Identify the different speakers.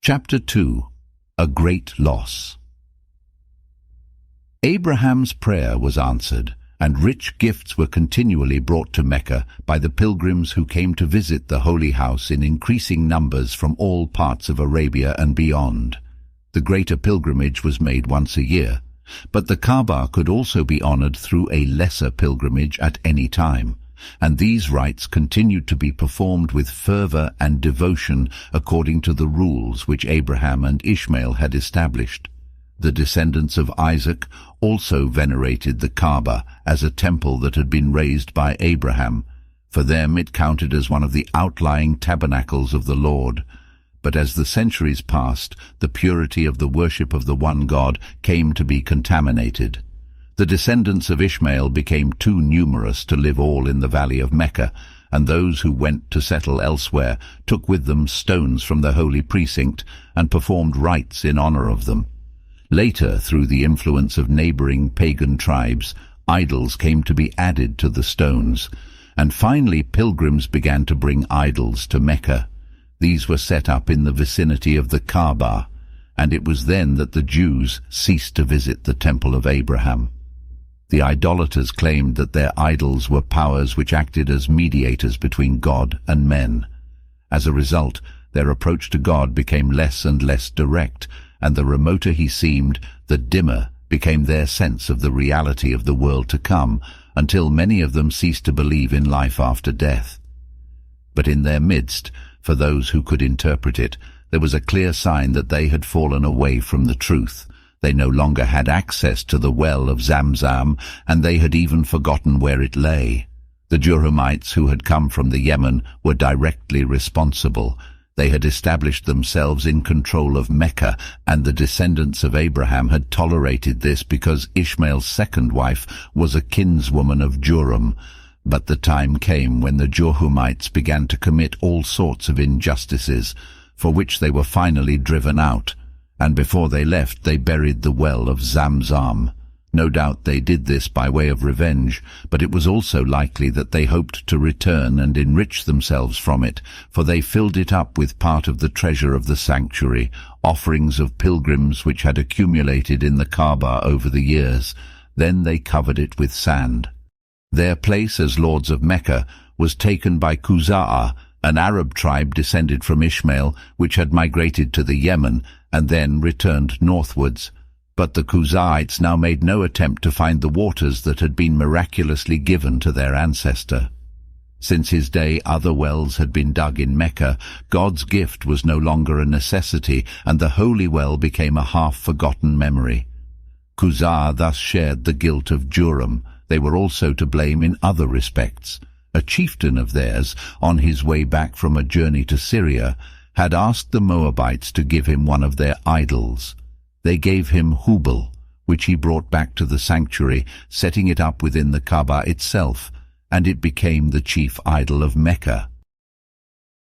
Speaker 1: Chapter 2. A Great Loss. Abraham's prayer was answered, and rich gifts were continually brought to Mecca by the pilgrims who came to visit the Holy House in increasing numbers from all parts of Arabia and beyond. The greater pilgrimage was made once a year, but the Kaaba could also be honored through a lesser pilgrimage at any time, and these rites continued to be performed with fervor and devotion according to the rules which Abraham and Ishmael had established. The descendants of Isaac also venerated the Kaaba as a temple that had been raised by Abraham. For them it counted as one of the outlying tabernacles of the Lord. But as the centuries passed, the purity of the worship of the one God came to be contaminated. The descendants of Ishmael became too numerous to live all in the valley of Mecca, and those who went to settle elsewhere took with them stones from the holy precinct and performed rites in honor of them. Later, through the influence of neighboring pagan tribes, idols came to be added to the stones, and finally pilgrims began to bring idols to Mecca. These were set up in the vicinity of the Kaaba, and it was then that the Jews ceased to visit the temple of Abraham. The idolaters claimed that their idols were powers which acted as mediators between God and men. As a result, their approach to God became less and less direct, and the remoter he seemed, the dimmer became their sense of the reality of the world to come, until many of them ceased to believe in life after death. But in their midst, for those who could interpret it, there was a clear sign that they had fallen away from the truth. They no longer had access to the Well of Zamzam, and they had even forgotten where it lay. The Jurhumites who had come from the Yemen were directly responsible. They had established themselves in control of Mecca, and the descendants of Abraham had tolerated this because Ishmael's second wife was a kinswoman of Jurhum. But the time came when the Jurhumites began to commit all sorts of injustices, for which they were finally driven out, and before they left they buried the Well of Zamzam. No doubt they did this by way of revenge, but it was also likely that they hoped to return and enrich themselves from it, for they filled it up with part of the treasure of the sanctuary, offerings of pilgrims which had accumulated in the Kaaba over the years. Then they covered it with sand. Their place as lords of Mecca was taken by Khuza'ah, an Arab tribe descended from Ishmael, which had migrated to the Yemen and then returned northwards. But the Khuzaites now made no attempt to find the waters that had been miraculously given to their ancestor. Since his day, other wells had been dug in Mecca. God's gift was no longer a necessity, and the holy well became a half-forgotten memory. Khuza'ah thus shared the guilt of Jurhum. They were also to blame in other respects. A chieftain of theirs, on his way back from a journey to Syria, had asked the Moabites to give him one of their idols. They gave him Hubal, which he brought back to the sanctuary, setting it up within the Kaaba itself, and it became the chief idol of Mecca.